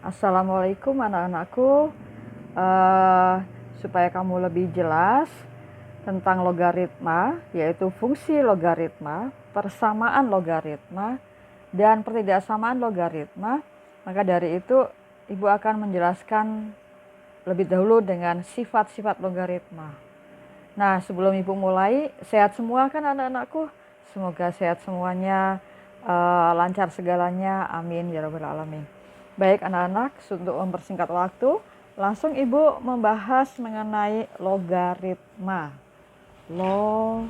Assalamualaikum anak-anakku. Eh, supaya kamu lebih jelas tentang logaritma, yaitu fungsi logaritma, persamaan logaritma, dan pertidaksamaan logaritma, maka dari itu Ibu akan menjelaskan lebih dahulu dengan sifat-sifat logaritma. Nah, sebelum Ibu mulai, sehat semua kan anak-anakku? Semoga sehat semuanya, lancar segalanya, amin ya rabbal alamin. Baik anak-anak, untuk mempersingkat waktu, langsung Ibu membahas mengenai logaritma. Logaritma.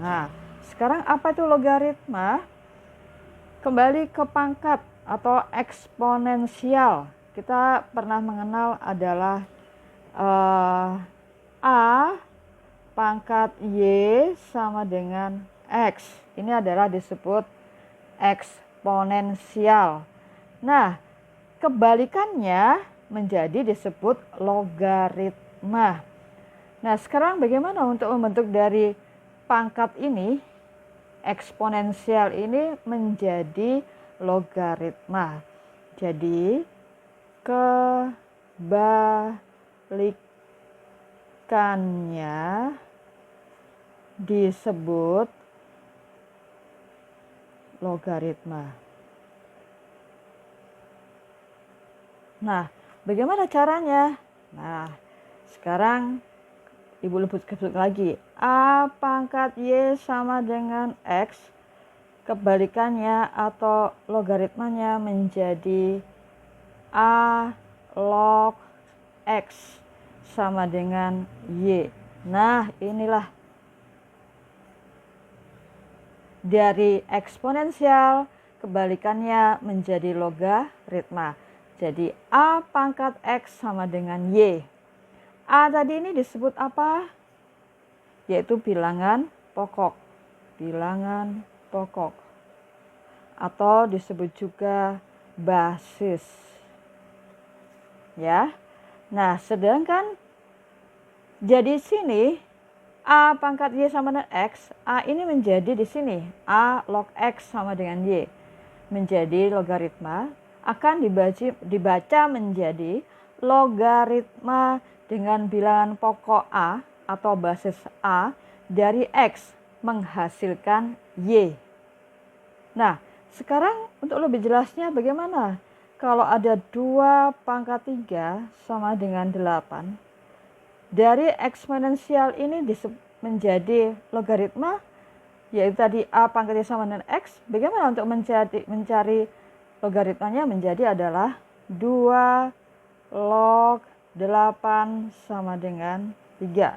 Nah, sekarang apa itu logaritma? Kembali ke pangkat atau eksponensial. Kita pernah mengenal adalah A pangkat Y sama dengan X. Ini adalah disebut eksponensial. Nah, kebalikannya menjadi disebut logaritma. Nah, sekarang bagaimana untuk membentuk dari pangkat ini, eksponensial ini menjadi logaritma? Jadi, kebalikannya disebut logaritma. Nah, bagaimana caranya? Nah, sekarang Ibu lebut lagi. A pangkat Y sama dengan X. Kebalikannya atau logaritmanya menjadi A log X sama dengan Y. Nah, inilah dari eksponensial kebalikannya menjadi logaritma. Jadi A pangkat X sama dengan Y. A tadi ini disebut apa? Yaitu bilangan pokok. Bilangan pokok. Atau disebut juga basis. Ya. Nah, sedangkan jadi sini A pangkat Y sama dengan X, A ini menjadi di sini A log X sama dengan Y. Menjadi logaritma akan dibaca menjadi logaritma dengan bilangan pokok A atau basis A dari X menghasilkan Y. Nah, sekarang untuk lebih jelasnya bagaimana? Kalau ada 2 pangkat 3 sama dengan 8, dari eksponensial ini menjadi logaritma, yaitu tadi A pangkat Y sama dengan X. Bagaimana untuk mencari logaritmanya? Menjadi adalah 2 log 8 sama dengan 3.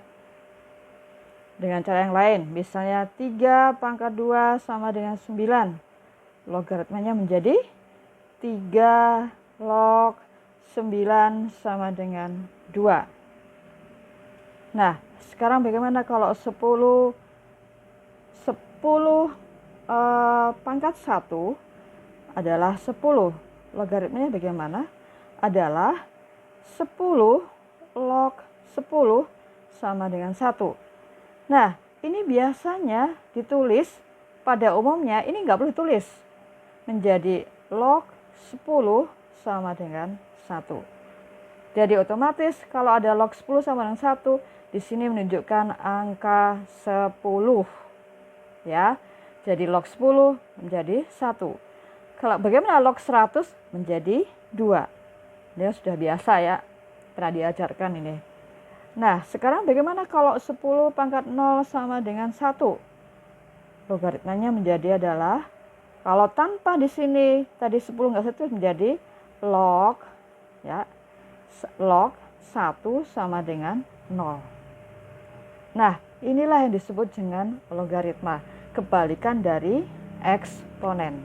Dengan cara yang lain, misalnya 3 pangkat 2 sama dengan 9. Logaritmanya menjadi 3 log 9 sama dengan 2. Nah, sekarang bagaimana kalau 10 pangkat 1 adalah 10. Logaritmanya bagaimana? Adalah 10 log 10 sama dengan 1. Nah, ini biasanya ditulis pada umumnya, ini nggak boleh tulis. Menjadi log 10 sama dengan 1. Jadi otomatis kalau ada log 10 sama dengan 1, di sini menunjukkan angka 10. Ya. Jadi log 10 menjadi 1. Kalau bagaimana log 100 menjadi 2. Ini sudah biasa ya, pernah diajarkan ini. Nah, sekarang bagaimana kalau 10 pangkat 0 sama dengan 1? Logaritmanya menjadi adalah, kalau tanpa di sini tadi 10 enggak 1 menjadi log ya. Log 1 sama dengan 0. Nah, inilah yang disebut dengan logaritma, kebalikan dari eksponen.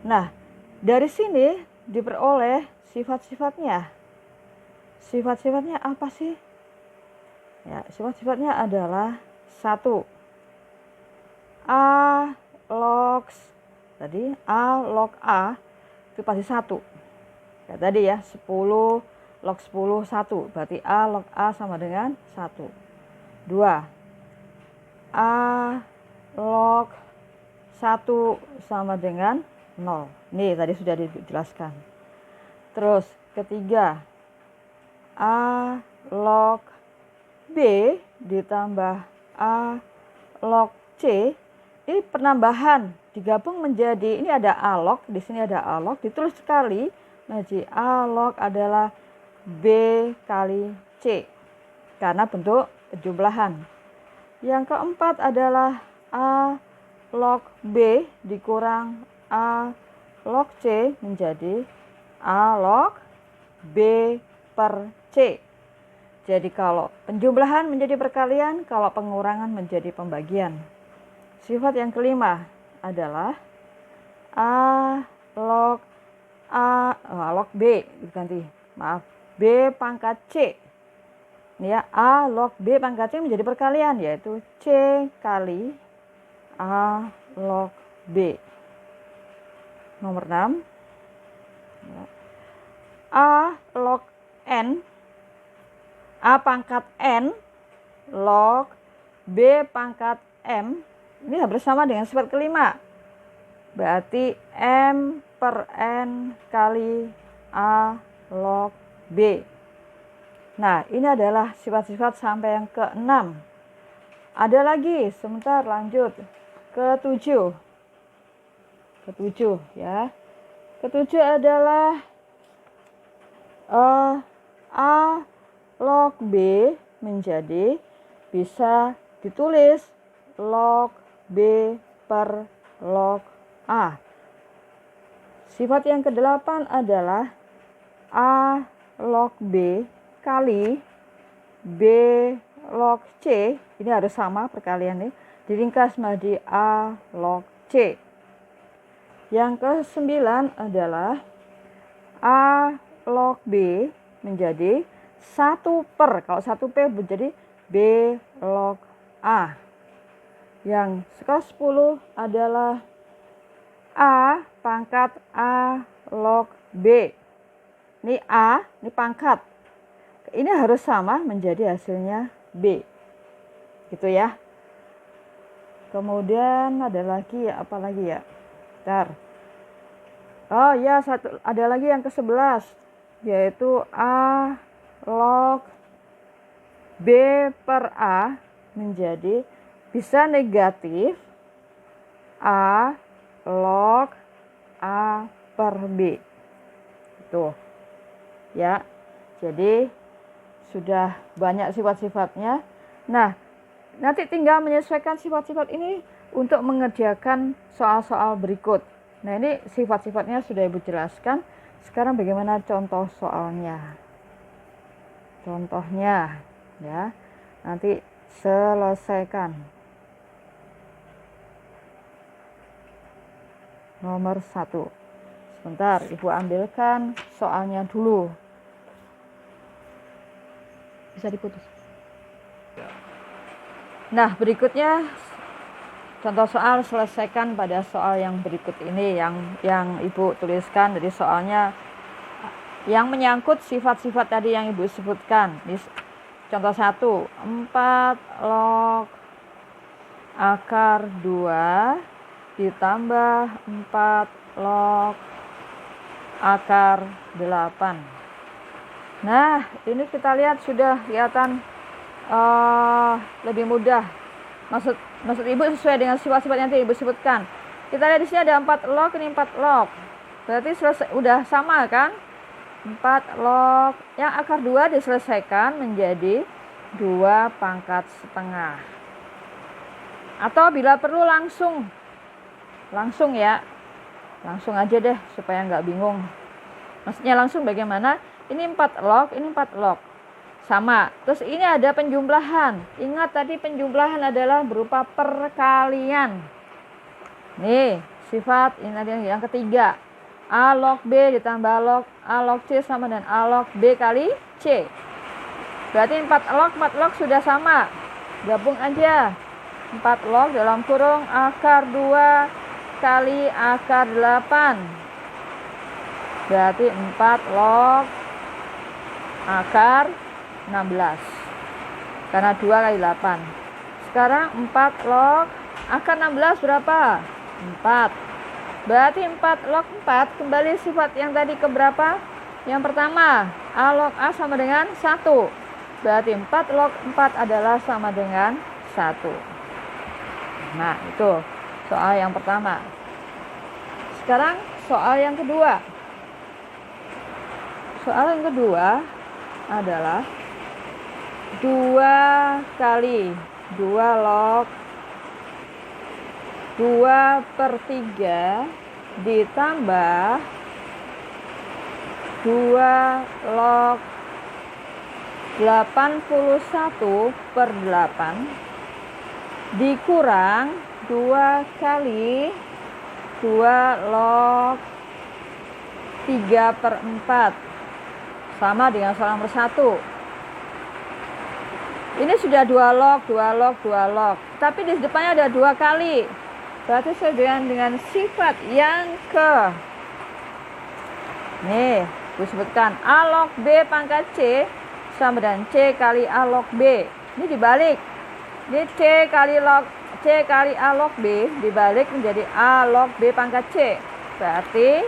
Nah, dari sini diperoleh sifat-sifatnya. Sifat-sifatnya apa sih? Ya, sifat-sifatnya adalah 1. A log tadi A log A itu pasti 1. Ya, tadi ya 10 log 10 1. Berarti A log A sama dengan 1. 2. A log 1 sama dengan 0. Nih tadi sudah dijelaskan. Terus ketiga, A log B ditambah A log C. Ini penambahan digabung menjadi, ini ada A log, di sini ada A log, ditulis sekali menjadi A log adalah B kali C karena bentuk penjumlahan. Yang keempat adalah A log B dikurang A log C menjadi A log B per C. Jadi kalau penjumlahan menjadi perkalian, kalau pengurangan menjadi pembagian. Sifat yang kelima adalah A log B ganti. Maaf, B pangkat C. Ini ya, A log B pangkat C menjadi perkalian, yaitu C kali A log B. Nomor 6. A log N, A pangkat N log B pangkat M. Ini hampir sama dengan sifat kelima. Berarti M per N kali A log B. Nah, ini adalah sifat-sifat sampai yang ke-6. Ada lagi, sebentar lanjut. Ke-7 ya. Ke-7 adalah A log B menjadi bisa ditulis log B per log A. Sifat yang ke-8 adalah A log B kali B log C. Ini harus sama perkalian nih. Diringkas menjadi A log C. Yang ke-9 adalah A log B menjadi 1 per, kalau 1P menjadi B log A. Yang ke-10 adalah A pangkat A log B. Ini A, ini pangkat. Ini harus sama menjadi hasilnya B. Gitu ya. Kemudian ada lagi ya, apa lagi ya? Bentar. Oh ya, ada lagi yang ke-11, yaitu A log B per A menjadi bisa negatif A log A per B. Itu ya. Jadi sudah banyak sifat-sifatnya. Nah, nanti tinggal menyesuaikan sifat-sifat ini untuk mengerjakan soal-soal berikut. Nah, ini sifat-sifatnya sudah Ibu jelaskan. Sekarang bagaimana contoh soalnya? Contohnya ya. Nanti selesaikan. Nomor 1. Sebentar, Ibu ambilkan soalnya dulu. Bisa diputus. Nah, berikutnya contoh soal selesaikan pada soal yang berikut ini yang Ibu tuliskan. Jadi soalnya yang menyangkut sifat-sifat tadi yang Ibu sebutkan. Contoh 1, 4 log akar 2 ditambah 4 log akar 8. Nah, ini kita lihat sudah kelihatan lebih mudah. Maksud Ibu sesuai dengan sifat-sifat yang tadi Ibu sebutkan. Kita lihat di sini ada 4 log, ini 4 log. Berarti udah sama kan? 4 log. Yang akar 2 diselesaikan menjadi 2 pangkat setengah. Atau bila perlu langsung ya. Langsung aja deh supaya nggak bingung. Maksudnya langsung bagaimana? Ini 4 log, ini 4 log. Sama. Terus ini ada penjumlahan. Ingat tadi penjumlahan adalah berupa perkalian. Nih, sifat ini ada yang ketiga. A log B ditambah log A log C sama dengan A log B kali C. Berarti 4 log sudah sama. Gabung aja. 4 log dalam kurung akar 2 kali akar 8. Berarti 4 log akar 16. Karena 2 kali 8. Sekarang 4 log akar 16 berapa? 4. Berarti 4 log 4 kembali sifat yang tadi ke berapa? Yang pertama, A log A sama dengan 1. Berarti 4 log 4 adalah sama dengan 1. Nah, itu soal yang pertama. Sekarang soal yang kedua. Soal yang kedua adalah 2 kali 2 log 2/3 ditambah 2 log 81/8 dikurang 2 kali 2 log 3/4 sama dengan soal nomor 1. Ini sudah 2 log, 2 log, 2 log. Tapi di depannya ada 2 kali. Berarti saya dengan sifat yang ke. Nih, gue sebutkan A log B pangkat C sama dengan C kali A log B. Ini dibalik. Ini C kali A log B dibalik menjadi A log B pangkat C. Berarti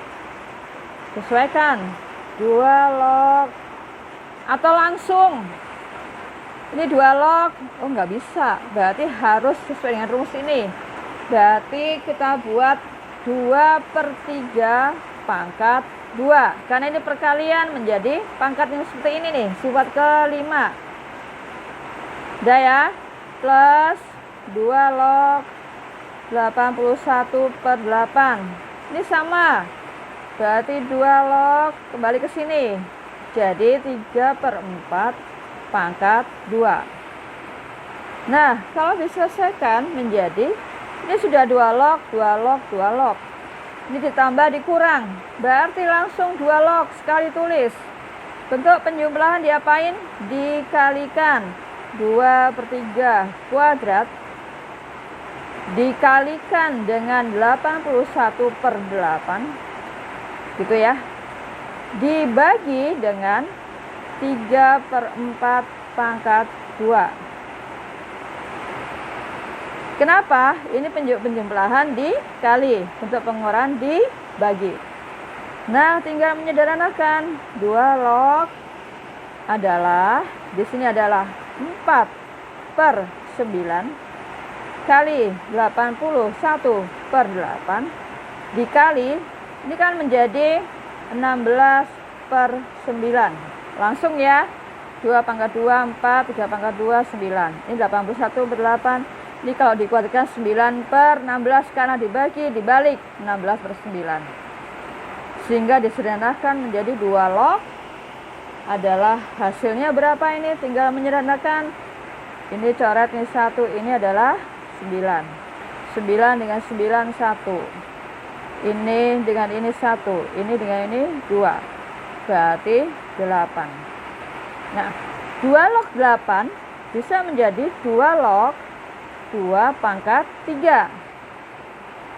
sesuaikan 2 log atau langsung. Ini 2 log, oh nggak bisa. Berarti harus sesuai dengan rumus ini. Berarti kita buat 2/3 pangkat 2. Karena ini perkalian menjadi pangkat yang seperti ini nih, sifat ke-5. Udah ya, plus 2 log 81/8. Ini sama. Berarti 2 log kembali ke sini. Jadi 3/4 pangkat 2. Nah, kalau diselesaikan menjadi ini sudah 2 log, 2 log, 2 log. Ini ditambah dikurang. Berarti langsung 2 log sekali tulis. Bentuk penjumlahan diapain? Dikalikan 2/3 kuadrat dikalikan dengan 81/8 gitu ya. Dibagi dengan 3/4 pangkat 2. Kenapa? Ini penjumlahan dikali, bentuk pengurang dibagi. Nah, tinggal menyederhanakan. 2 log adalah, di sini adalah 4/9 kali 81/8 dikali, ini kan menjadi 16/9. Langsung ya, 2 pangkat 2, 4, 3 pangkat 2, 9. Ini 81/8. Ini kalau dikuatkan 9/16 karena dibalik 16/9. Sehingga disederhanakan menjadi 2 log adalah hasilnya berapa ini? Tinggal menyederhanakan. Ini coret ini 1, ini adalah 9. 9 dengan 9 1. Ini dengan ini 1, ini dengan ini 2. Berarti 8. Nah, 2 log 8 bisa menjadi 2 log 2 pangkat 3.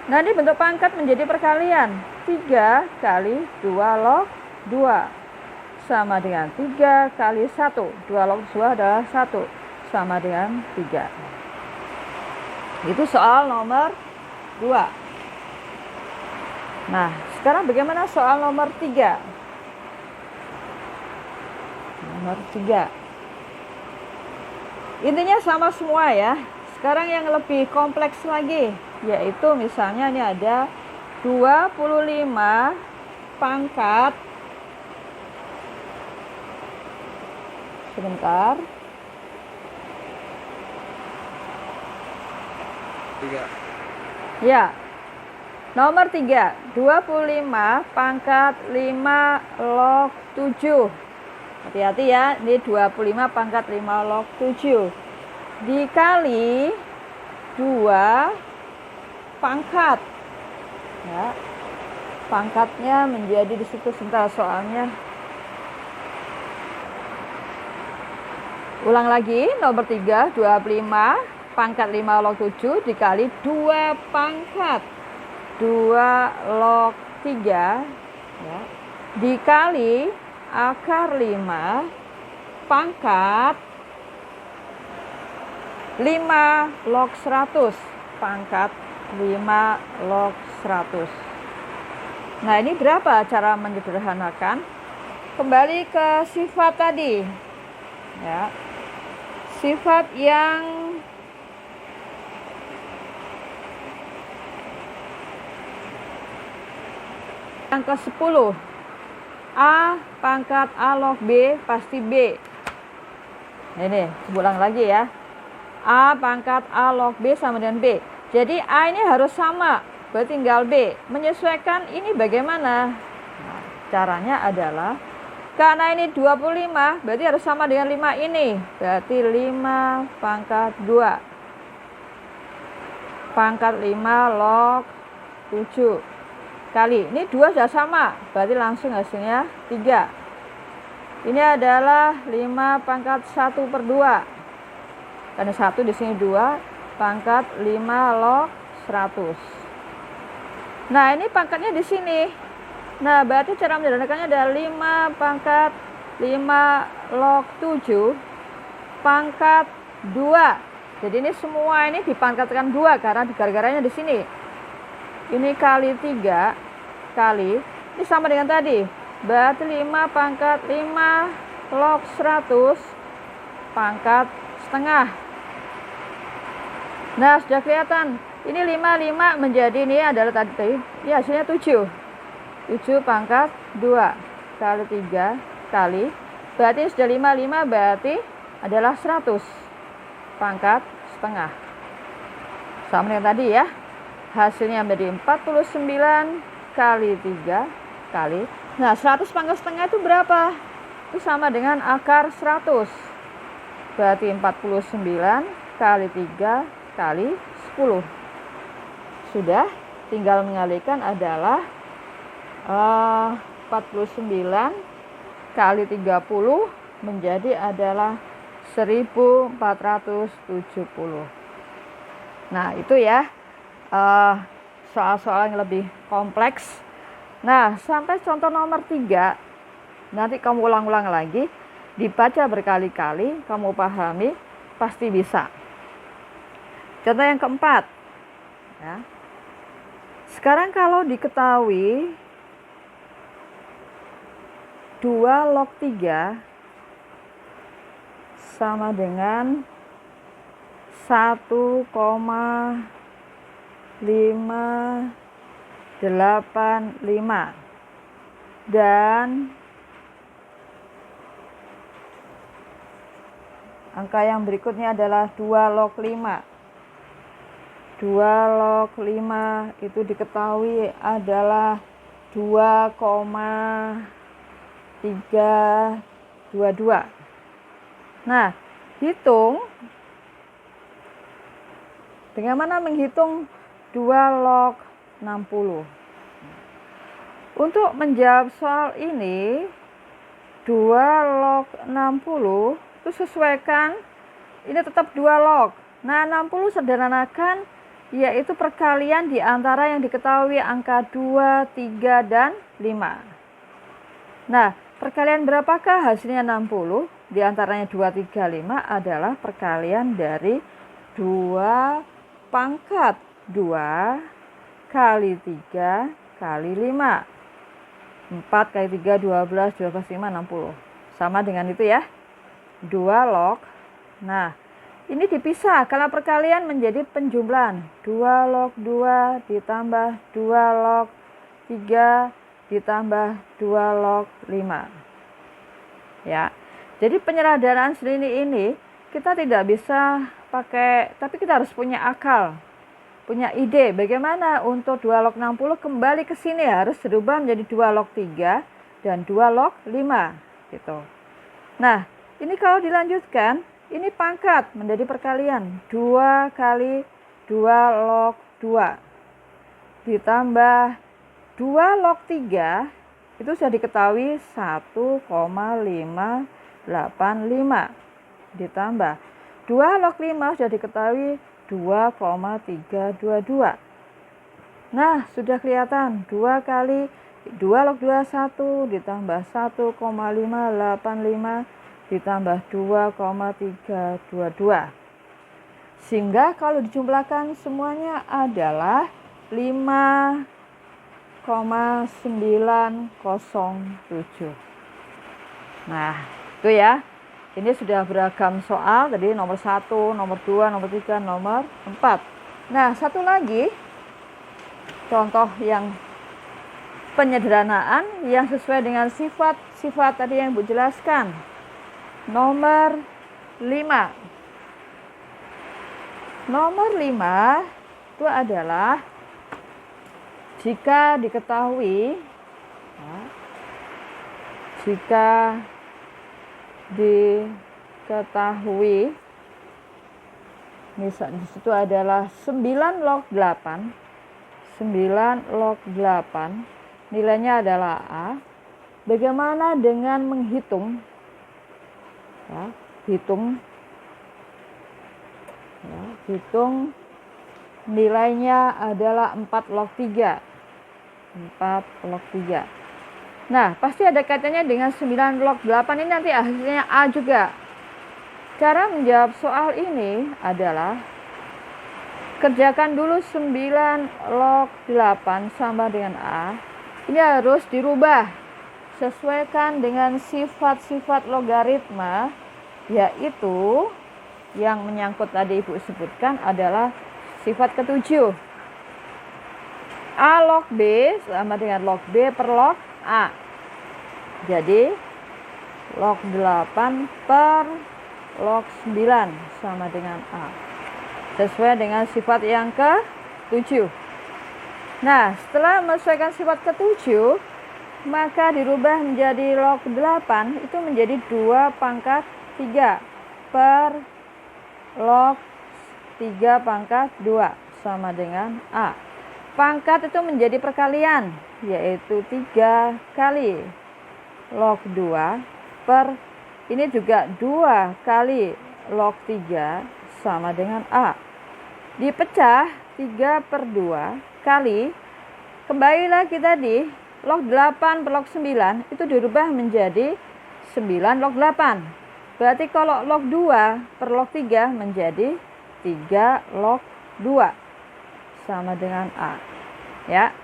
Nah, ini bentuk pangkat menjadi perkalian. 3 kali 2 log 2 sama dengan 3 kali 1. 2 log 2 adalah 1 sama dengan 3. Itu soal nomor 2. Nah, sekarang bagaimana soal nomor 3? Nomor 3. Intinya sama semua ya. Sekarang yang lebih kompleks lagi, yaitu misalnya ini ada 25 pangkat, sebentar, 3. Ya, nomor 3, 25 pangkat 5 log 7. Hati-hati ya, ini 25 pangkat 5 log 7. Dikali 2 pangkat. Ya, pangkatnya menjadi di situ sebentar soalnya. Ulang lagi, nomor 3, 25 pangkat 5 log 7 dikali 2 pangkat 2 log 3 ya, dikali akar 5 pangkat 5 log 100 pangkat 5 log 100. Nah, ini berapa cara menyederhanakan? Kembali ke sifat tadi. Ya. Sifat yang ke-10. A pangkat A log B pasti B. Ini, ulang lagi ya. A pangkat A log B sama dengan B. Jadi A ini harus sama, berarti tinggal B. Menyesuaikan ini bagaimana? Nah, caranya adalah, karena ini 25, berarti harus sama dengan 5 ini. Berarti 5 pangkat 2. Pangkat 5 log 7. Kali, ini 2 sudah sama, berarti langsung hasilnya 3. Ini adalah 5 pangkat 1/2. Karena 1 di sini 2, pangkat 5 log 100. Nah, ini pangkatnya di sini. Nah, berarti cara menyederhanakannya adalah 5 pangkat 5 log 7 pangkat 2. Jadi ini semua ini dipangkatkan 2 karena gara-garanya di sini. Ini kali 3 kali, ini sama dengan tadi. Berarti 5 pangkat 5 log 100 pangkat setengah. Nah, sudah kelihatan. Ini 5 menjadi, ini adalah tadi. Ini hasilnya 7. 7 pangkat 2 kali 3 kali. Berarti sudah 5 berarti adalah 100 pangkat setengah. Sama dengan tadi ya. Hasilnya menjadi 49 kali 3 kali. Nah, 100 pangkat setengah itu berapa? Itu sama dengan akar 100. Berarti 49 kali 3 kali 10. Sudah, tinggal mengalihkan adalah 49 kali 30 menjadi adalah 1470. Nah, itu ya. Soal-soal yang lebih kompleks. Nah, sampai contoh nomor 3, nanti kamu ulang-ulang lagi, dibaca berkali-kali, kamu pahami, pasti bisa. Contoh yang keempat. Ya. Sekarang kalau diketahui 2 log 3 sama dengan 1,585 dan angka yang berikutnya adalah 2 log 5. 2 log 5 itu diketahui adalah 2,322. Nah, hitung. Bagaimana menghitung 2 log 60? Untuk menjawab soal ini, 2 log 60 itu sesuaikan, ini tetap 2 log. Nah, 60 sederhanakan, yaitu perkalian di antara yang diketahui angka 2, 3, dan 5. Nah, perkalian berapakah hasilnya 60? Di antaranya 2, 3, 5 adalah perkalian dari 2 pangkat 2 kali 3 kali 5. 4 kali 3, 12, 12, 5, 60. Sama dengan itu ya. 2 log. Nah, ini dipisah karena perkalian menjadi penjumlahan. 2 log 2 ditambah 2 log 3 ditambah 2 log 5. Ya. Jadi penyederhanaan ini kita tidak bisa pakai, tapi kita harus punya akal, punya ide bagaimana untuk 2 log 60 kembali ke sini harus dirubah menjadi 2 log 3 dan 2 log 5 gitu. Nah, ini kalau dilanjutkan, ini pangkat menjadi perkalian 2 kali 2 log 2 ditambah 2 log 3 itu sudah diketahui 1,585 ditambah 2 log 5 sudah diketahui 2,322. Nah, sudah kelihatan 2 kali 2 log 2 1 ditambah 1,585 ditambah 2,322. Sehingga kalau dijumlahkan semuanya adalah 5,907. Nah, itu ya. Ini sudah beragam soal. Tadi nomor 1, nomor 2, nomor 3, nomor 4. Nah, satu lagi contoh yang penyederhanaan yang sesuai dengan sifat-sifat tadi yang Ibu jelaskan. Nomor 5. Nomor 5 itu adalah jika diketahui misal di situ adalah 9 log 8. 9 log 8 nilainya adalah A. Bagaimana dengan menghitung? Hitung nilainya adalah 4 log 3. 4 log 3. Nah, pasti ada kaitannya dengan 9 log 8 ini, nanti hasilnya A juga. Cara menjawab soal ini adalah kerjakan dulu 9 log 8 sama dengan A. Ini harus dirubah. Sesuaikan dengan sifat-sifat logaritma, yaitu yang menyangkut tadi Ibu sebutkan adalah sifat ketujuh. A log B sama dengan log B per log A. Jadi log 8 per log 9 sama dengan A. Sesuai dengan sifat yang ke-7. Nah, setelah menyesuaikan sifat ke-7, maka dirubah menjadi log 8 itu menjadi 2 pangkat 3 per log 3 pangkat 2 sama dengan A. Pangkat itu menjadi perkalian, yaitu 3 kali log 2 per, ini juga 2 kali log 3 sama dengan A. Dipecah 3 per 2 kali, kembali lagi tadi, log 8 per log 9 itu dirubah menjadi 9 log 8. Berarti kalau log 2 per log 3 menjadi 3 log 2 sama dengan A. Ya.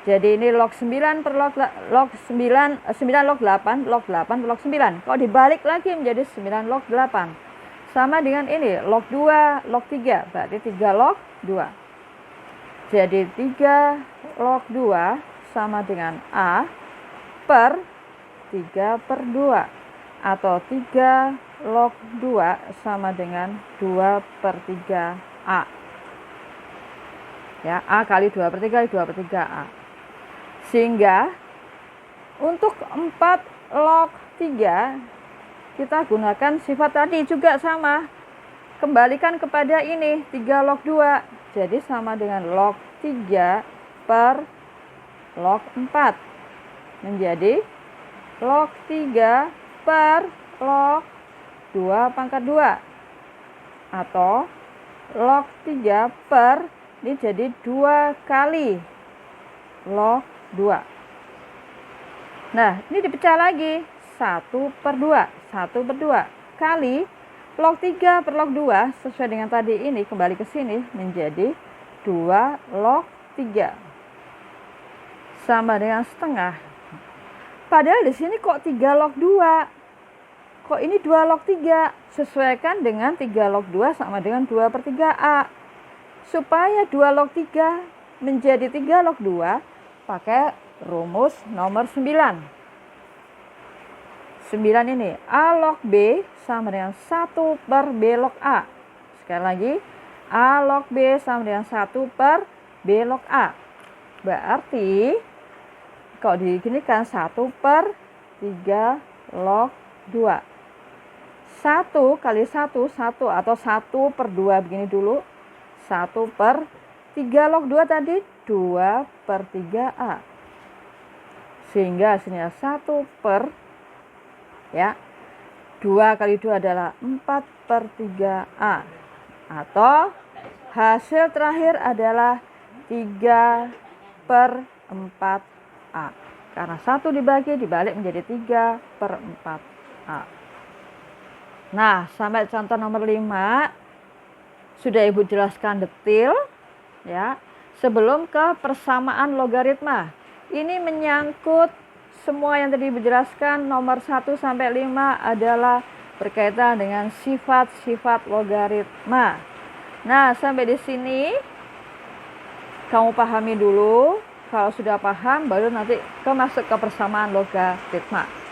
Jadi ini log 9 per log 9 log 8 per log 9. Kalau dibalik lagi menjadi 9 log 8. Sama dengan ini log 2 log 3, berarti 3 log 2. Jadi 3 log 2 sama dengan A per 3 per 2. Atau 3 log 2 sama dengan 2 per 3 A. Ya, A kali 2 per 3 kali 2 per 3 A. Sehingga untuk 4 log 3 kita gunakan sifat tadi juga sama. Kembalikan kepada ini 3 log 2. Jadi sama dengan log 3 per log 4. Menjadi log 3 per log 2 pangkat 2. Atau log 3 per, ini jadi 2 kali log 2. Nah, ini dipecah lagi. 1 per 2. 1 per 2 kali log 3 per log 2 sesuai dengan tadi ini, kembali ke sini menjadi 2 log 3 sama dengan setengah. Padahal di sini kok 3 log 2. Kok ini 2 log 3? Sesuaikan dengan 3 log 2 sama dengan 2 per 3A. Supaya 2 log 3 menjadi 3 log 2, pakai rumus nomor 9. 9 ini, A log B sama dengan 1 per B log A. Sekali lagi, A log B sama dengan 1 per B log A. Berarti, kalau diginikan 1 per 3 log 2. 1 kali 1, 1 atau 1 per 2 begini dulu. 1 per 3 log 2 tadi 2 per 3A. Sehingga hasilnya 1 per, ya, 2 kali 2 adalah 4 per 3A. Atau hasil terakhir adalah 3 per 4A. Karena 1 dibalik menjadi 3 per 4A. Nah, sampai contoh nomor 5. sudah Ibu jelaskan detail ya. Sebelum ke persamaan logaritma. Ini menyangkut semua yang tadi Ibu jelaskan, nomor 1 sampai 5 adalah berkaitan dengan sifat-sifat logaritma. Nah, sampai di sini kamu pahami dulu. Kalau sudah paham, baru nanti masuk ke persamaan logaritma.